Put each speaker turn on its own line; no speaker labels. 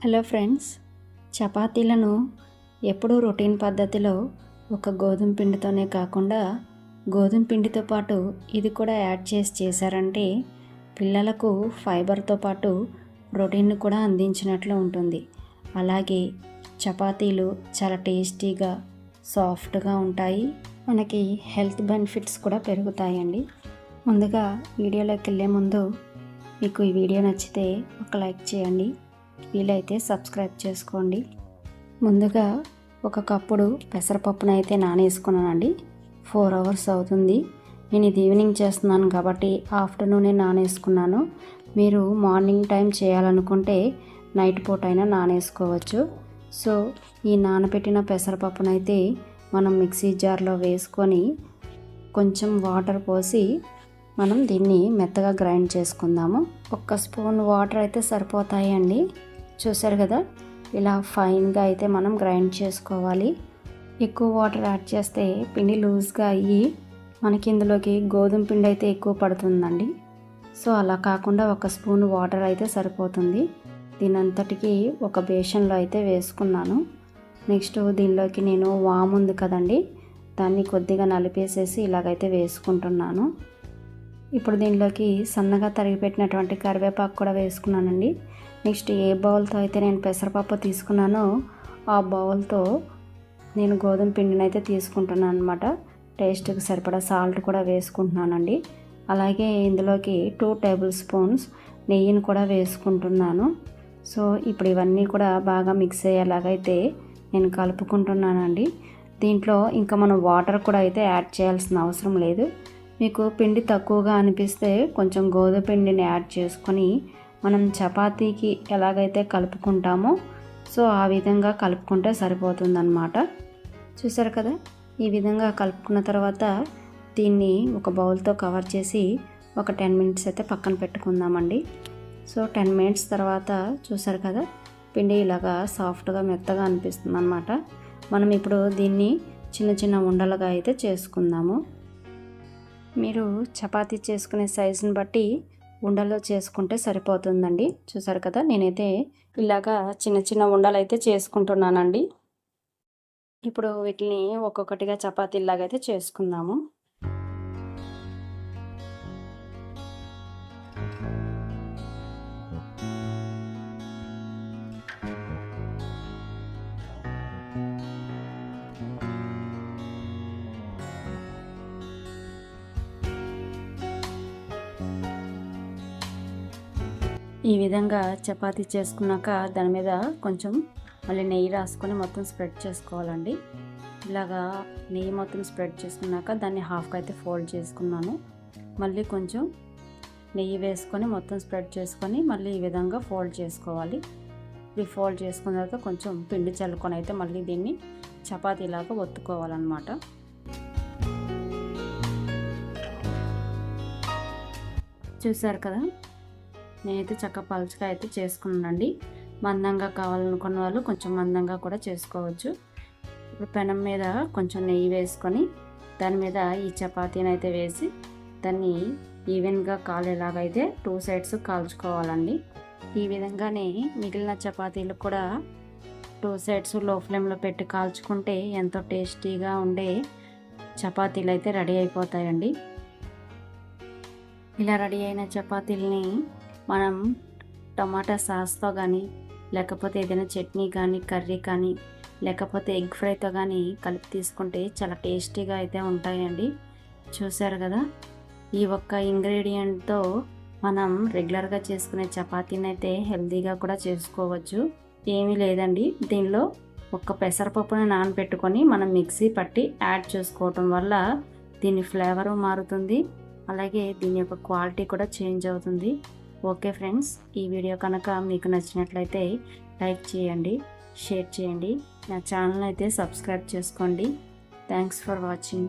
Hello friends, చపాతీలను ఎప్పుడూ routine పద్ధతిలో ఒక గోధుమ పిండితోనే కాకుండా గోధుమ పిండితో పాటు ఇది కూడా యాడ్ చేశారంటే పిల్లలకు ఫైబర్తో పాటు ప్రోటీన్ కూడా అందించినట్లు ఉంటుంది. అలాగే చపాతీలు చాలా టేస్టీగా సాఫ్ట్గా ఉంటాయి. మనకి హెల్త్ బెనిఫిట్స్ కూడా పెరుగుతాయండి. ముందుగా వీడియోలోకి వెళ్ళే ముందు మీకు ఈ వీడియో నచ్చితే ఒక లైక్ చేయండి, వీలైతే సబ్స్క్రైబ్ చేసుకోండి. ముందుగా ఒక కప్పుడు పెసరపప్పును అయితే నానేసుకున్నానండి. 4 hours అవుతుంది. నేను ఇది ఈవినింగ్ చేస్తున్నాను కాబట్టి ఆఫ్టర్నూనే నానేసుకున్నాను. మీరు మార్నింగ్ టైం చేయాలనుకుంటే నైట్ పూట అయినా నానేసుకోవచ్చు. సో ఈ నానబెట్టిన పెసరపప్పునైతే మనం మిక్సీ జార్లో వేసుకొని కొంచెం వాటర్ పోసి మనం దీన్ని మెత్తగా గ్రైండ్ చేసుకుందాము. 1 స్పూన్ వాటర్ అయితే సరిపోతాయండి. చూసారు కదా, ఇలా ఫైన్గా అయితే మనం గ్రైండ్ చేసుకోవాలి. ఎక్కువ వాటర్ యాడ్ చేస్తే పిండి లూజ్గా అయ్యి మనకి ఇందులోకి గోధుమ పిండి అయితే ఎక్కువ పడుతుందండి. సో అలా కాకుండా 1 స్పూన్ వాటర్ అయితే సరిపోతుంది. దీనంతటికి ఒక బేషన్లో అయితే వేసుకున్నాను. నెక్స్ట్ దీనిలోకి నేను వాము ఉంది కదండి, దాన్ని కొద్దిగా నలిపేసేసి ఇలాగైతే వేసుకుంటున్నాను. ఇప్పుడు దీనిలోకి సన్నగా తరిగి పెట్టినటువంటి కరివేపాకు కూడా వేసుకున్నానండి. నెక్స్ట్ ఏ బౌల్తో అయితే నేను పెసరపప్పు తీసుకున్నానో ఆ బౌల్తో నేను గోధుమ పిండిని అయితే తీసుకుంటున్నాను అనమాట. టేస్ట్కి సరిపడా సాల్ట్ కూడా వేసుకుంటున్నానండి. అలాగే ఇందులోకి 2 టేబుల్ స్పూన్స్ నెయ్యిని కూడా వేసుకుంటున్నాను. సో ఇప్పుడు ఇవన్నీ కూడా బాగా మిక్స్ అయ్యేలాగైతే నేను కలుపుకుంటున్నానండి. దీంట్లో ఇంకా మనం వాటర్ కూడా అయితే యాడ్ చేయాల్సిన అవసరం లేదు. మీకు పిండి తక్కువగా అనిపిస్తే కొంచెం గోధుమ పిండిని యాడ్ చేసుకొని మనం చపాతీకి ఎలాగైతే కలుపుకుంటామో సో ఆ విధంగా కలుపుకుంటే సరిపోతుందన్నమాట. చూసారు కదా, ఈ విధంగా కలుపుకున్న తర్వాత దీన్ని ఒక బౌల్తో కవర్ చేసి ఒక 10 minutes అయితే పక్కన పెట్టుకుందామండి. సో 10 minutes తర్వాత చూసారు కదా, పిండి ఇలాగా సాఫ్ట్గా మెత్తగా అనిపిస్తుంది అన్నమాట. మనం ఇప్పుడు దీన్ని చిన్న చిన్న ఉండలుగా అయితే చేసుకుందాము. మీరు చపాతీ చేసుకునే సైజుని బట్టి ఉండలు చేసుకుంటే సరిపోతుందండి. చూసారు కదా, నేనైతే ఇలాగా చిన్న చిన్న ఉండలు అయితే చేసుకుంటున్నానండి. ఇప్పుడు వీటిని ఒక్కొక్కటిగా చపాతీలాగైతే చేసుకుందాము. ఈ విధంగా చపాతీ చేసుకున్నాక దాని మీద కొంచెం మళ్ళీ నెయ్యి రాసుకొని మొత్తం స్ప్రెడ్ చేసుకోవాలండి. ఇలాగా నెయ్యి మొత్తం స్ప్రెడ్ చేసుకున్నాక దాన్ని హాఫ్గా అయితే ఫోల్డ్ చేసుకున్నాను. మళ్ళీ కొంచెం నెయ్యి వేసుకొని మొత్తం స్ప్రెడ్ చేసుకొని మళ్ళీ ఈ విధంగా ఫోల్డ్ చేసుకోవాలి. ఇది ఫోల్డ్ చేసుకున్న తర్వాత కొంచెం పిండి చల్లుకొని అయితే మళ్ళీ దీన్ని చపాతీలాగా ఒత్తుకోవాలన్నమాట. చూసారు కదా, నేనైతే చక్క పలుచగా అయితే చేసుకున్నానండి. మందంగా కావాలనుకున్న వాళ్ళు కొంచెం మందంగా కూడా చేసుకోవచ్చు. ఇప్పుడు పెనం మీద కొంచెం నెయ్యి వేసుకొని దాని మీద ఈ చపాతీని అయితే వేసి దాన్ని ఈవెన్గా కాలేలాగైతే 2 sides కాల్చుకోవాలండి. ఈ విధంగానే మిగిలిన చపాతీలు కూడా 2 sides లో ఫ్లేమ్లో పెట్టి కాల్చుకుంటే ఎంతో టేస్టీగా ఉండే చపాతీలు అయితే రెడీ అయిపోతాయండి. ఇలా రెడీ అయిన చపాతీలని మనం టమాటా సాస్తో కానీ లేకపోతే ఏదైనా చట్నీ కానీ కర్రీ కానీ లేకపోతే ఎగ్ ఫ్రైతో కానీ కలిపి తీసుకుంటే చాలా టేస్టీగా అయితే ఉంటాయండి. చూసారు కదా, ఈ ఒక్క ఇంగ్రీడియంట్తో మనం రెగ్యులర్గా చేసుకునే చపాతీని అయితే హెల్తీగా కూడా చేసుకోవచ్చు. ఏమీ లేదండి, దీనిలో ఒక్క పెసరపప్పుని నానబెట్టుకొని మనం మిక్సీ పట్టి యాడ్ చేసుకోవటం వల్ల దీని ఫ్లేవరు మారుతుంది, అలాగే దీని యొక్క క్వాలిటీ కూడా చేంజ్ అవుతుంది. ఓకే ఫ్రెండ్స్, ఈ వీడియో కనుక మీకు నచ్చినట్లయితే లైక్ చేయండి, షేర్ చేయండి, నా ఛానల్ అయితే సబ్స్క్రైబ్ చేసుకోండి. Thanks for watching.